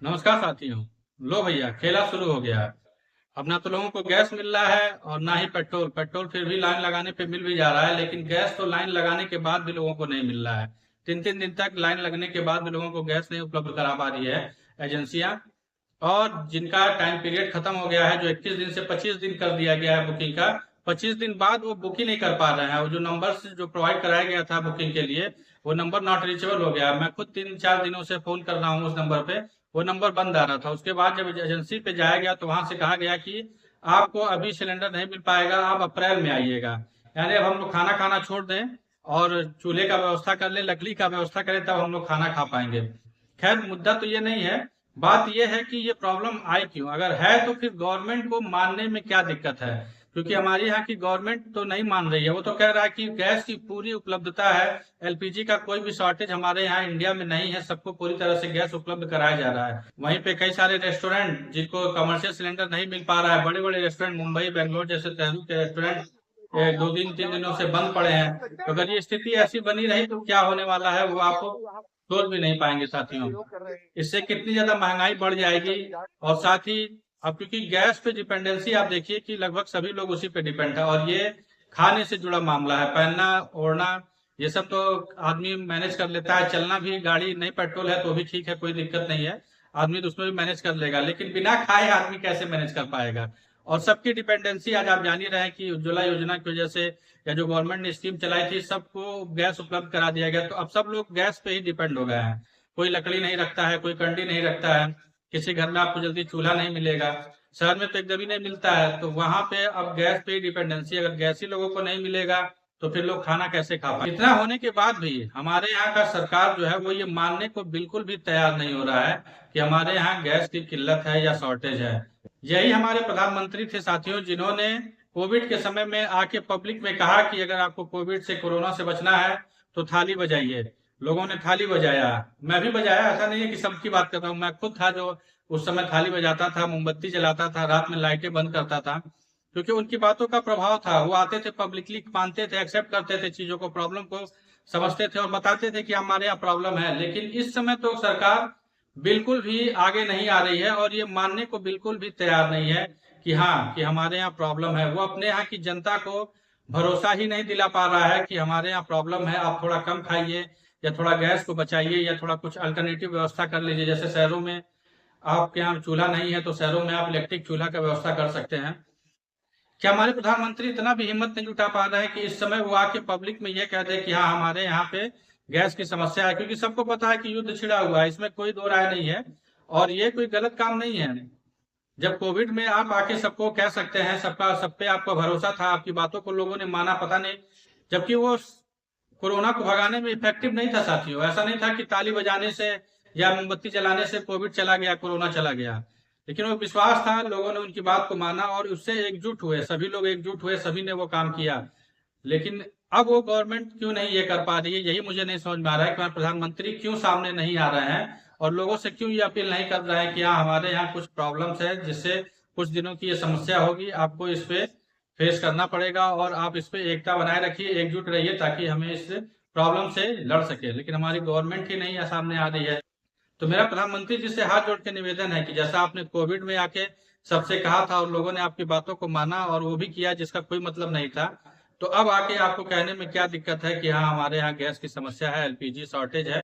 नमस्कार साथियों। लो भैया, खेला शुरू हो गया है। अब ना तो लोगों को गैस मिल रहा है और ना ही पेट्रोल। पेट्रोल फिर भी लाइन लगाने पे मिल भी जा रहा है, लेकिन गैस तो लाइन लगाने के बाद भी लोगों को नहीं मिल रहा है। 3-3 दिन तक लाइन लगने के बाद भी लोगों को गैस नहीं उपलब्ध करा पा रही है एजेंसियां। और जिनका टाइम पीरियड खत्म हो गया है, जो 21 दिन से 25 दिन कर दिया गया है बुकिंग का, 25 दिन बाद वो बुक ही नहीं कर पा रहे हैं। वो जो नंबर जो प्रोवाइड कराया गया था बुकिंग के लिए, वो नंबर नॉट रीचेबल हो गया है। मैं खुद 3-4 दिनों से फोन कर रहा हूँ उस नंबर पे, वो नंबर बंद आ रहा था। उसके बाद जब एजेंसी पे जाया गया तो वहां से कहा गया कि आपको अभी सिलेंडर नहीं मिल पाएगा, आप अप्रैल में आइएगा। यानी अब हम लोग खाना खाना छोड़ दें और चूल्हे का व्यवस्था कर लें, लकड़ी का व्यवस्था करें, तब हम लोग खाना खा पाएंगे। खैर, मुद्दा तो ये नहीं है। बात यह है कि ये प्रॉब्लम आई क्यों, अगर है तो फिर गवर्नमेंट को मानने में क्या दिक्कत है। क्योंकि हमारे यहाँ की गवर्नमेंट तो नहीं मान रही है। वो तो कह रहा है कि गैस की पूरी उपलब्धता है, एलपीजी का कोई भी शॉर्टेज हमारे यहाँ इंडिया में नहीं है, सबको पूरी तरह से गैस उपलब्ध कराया जा रहा है। वहीं पे कई सारे रेस्टोरेंट जिनको कमर्शियल सिलेंडर नहीं मिल पा रहा है, बड़े बड़े रेस्टोरेंट मुंबई बेंगलोर जैसे शहरों के रेस्टोरेंट 2 दिन 3 दिनों से बंद पड़े हैं। तो अगर ये स्थिति ऐसी बनी रही तो क्या होने वाला है वो आपको सोच भी नहीं पाएंगे साथियों। इससे कितनी ज्यादा महंगाई बढ़ जाएगी। और साथ ही अब क्योंकि गैस पे डिपेंडेंसी आप देखिए कि लगभग सभी लोग उसी पे डिपेंड है, और ये खाने से जुड़ा मामला है। पहनना ओढ़ना ये सब तो आदमी मैनेज कर लेता है, चलना भी, गाड़ी नहीं पेट्रोल है तो भी ठीक है, कोई दिक्कत नहीं है, आदमी तो उसमें भी मैनेज कर लेगा। लेकिन बिना खाए आदमी कैसे मैनेज कर पाएगा। और सबकी डिपेंडेंसी आज आप जान ही रहे हैं कि उज्ज्वला योजना की वजह से, या जो गवर्नमेंट ने स्कीम चलाई थी, सबको गैस उपलब्ध करा दिया गया, तो अब सब लोग गैस पे ही डिपेंड हो गए हैं। कोई लकड़ी नहीं रखता है, कोई कंडी नहीं रखता है, किसी घर में आपको जल्दी चूल्हा नहीं मिलेगा। शहर में तो एकदम ही नहीं मिलता है, तो वहां पे अब गैस पे ही डिपेंडेंसी। अगर गैस ही लोगों को नहीं मिलेगा तो फिर लोग खाना कैसे खा पाए। इतना होने के बाद भी हमारे यहाँ का सरकार जो है वो ये मानने को बिल्कुल भी तैयार नहीं हो रहा है कि हमारे यहाँ गैस की किल्लत है या शॉर्टेज है। यही हमारे प्रधानमंत्री थे साथियों, जिन्होंने कोविड के समय में आके पब्लिक में कहा कि अगर आपको कोविड से, कोरोना से बचना है तो थाली बजाइए। लोगों ने थाली बजाया, मैं भी बजाया, ऐसा नहीं है कि सबकी बात कर रहा हूँ। मैं खुद था जो उस समय थाली बजाता था, मोमबत्ती जलाता था, रात में लाइटें बंद करता था। क्योंकि उनकी बातों का प्रभाव था। वो आते थे, पब्लिकली मानते थे, एक्सेप्ट करते थे चीजों को, प्रॉब्लम को समझते थे और बताते थे कि हमारे यहाँ प्रॉब्लम है। लेकिन इस समय तो सरकार बिल्कुल भी आगे नहीं आ रही है और ये मानने को बिल्कुल भी तैयार नहीं है कि हाँ, कि हमारे यहाँ प्रॉब्लम है। वो अपने यहाँ की जनता को भरोसा ही नहीं दिला पा रहा है कि हमारे यहाँ प्रॉब्लम है, आप थोड़ा कम खाइए, या थोड़ा गैस को बचाइए, या थोड़ा कुछ अल्टरनेटिव व्यवस्था कर लीजिए। जैसे शहरों में आपके यहाँ चूल्हा नहीं है तो शहरों में आप इलेक्ट्रिक चूल्हा का व्यवस्था कर सकते हैं। क्या हमारे प्रधानमंत्री इतना भी हिम्मत नहीं जुटा पा रहे हैं कि इस समय वो आके पब्लिक में ये कह दे कि हाँ, हमारे यहाँ पे गैस की समस्या है। क्योंकि सबको पता है कि युद्ध छिड़ा हुआ है, इसमें कोई दो राय नहीं है और ये कोई गलत काम नहीं है। जब कोविड में आप आके सबको कह सकते हैं, सबका सब पे आपका भरोसा था, आपकी बातों को लोगों ने माना, पता नहीं, जबकि वो कोरोना को भगाने में इफेक्टिव नहीं था साथियों। ऐसा नहीं था कि ताली बजाने से या मोमबत्ती जलाने से कोविड चला गया, कोरोना चला गया। लेकिन वो विश्वास था, लोगों ने उनकी बात को माना और उससे एकजुट हुए, सभी लोग एकजुट हुए, सभी ने वो काम किया। लेकिन अब वो गवर्नमेंट क्यों नहीं ये कर पा रही है, यही मुझे नहीं समझ में आ रहा है कि हमारे प्रधानमंत्री क्यों सामने नहीं आ रहे हैं और लोगों से क्यों ये अपील नहीं कर रहे हैं कि हाँ, हमारे यहाँ कुछ प्रॉब्लम्स है, जिससे कुछ दिनों की ये समस्या होगी, आपको इस पे फेस करना पड़ेगा और आप इस पे एकता बनाए रखिए, एकजुट रहिए, ताकि हमें इस प्रॉब्लम से लड़ सके। लेकिन हमारी गवर्नमेंट ही नहीं सामने आ रही है। तो मेरा प्रधानमंत्री जी से हाथ जोड़ के निवेदन है कि जैसा आपने कोविड में आके सबसे कहा था और लोगों ने आपकी बातों को माना और वो भी किया जिसका कोई मतलब नहीं था, तो अब आके आपको कहने में क्या दिक्कत है कि हाँ, हमारे यहाँ गैस की समस्या है, एलपीजी शॉर्टेज है।